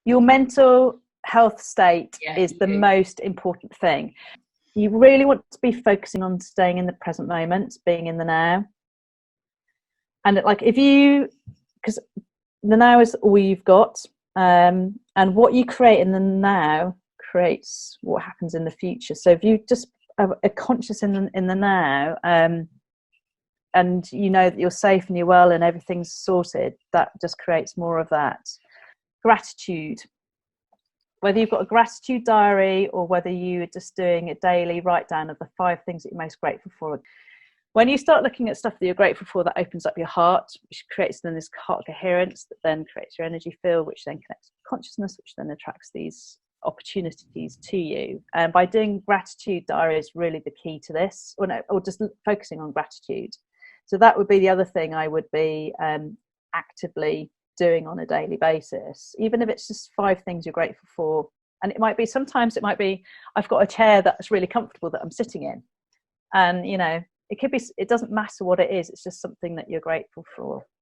your mental health state is the most important thing. You really want to be focusing on staying in the present moment, being in the now. And like because the now is all you've got, and what you create in the now creates what happens in the future. So if you just are conscious in the now, and you know that you're safe and you're well and everything's sorted, that just creates more of that. Gratitude. Whether you've got a gratitude diary or whether you're just doing a daily write down of the 5 things that you're most grateful for. When you start looking at stuff that you're grateful for, that opens up your heart, which creates then this heart coherence that then creates your energy field, which then connects to consciousness, which then attracts these opportunities to you. And by doing gratitude diary is really the key to this, or just focusing on gratitude. So that would be the other thing I would be actively doing on a daily basis, even if it's just 5 things you're grateful for. And sometimes it might be I've got a chair that's really comfortable that I'm sitting in, and it could be, it doesn't matter what it is, it's just something that you're grateful for.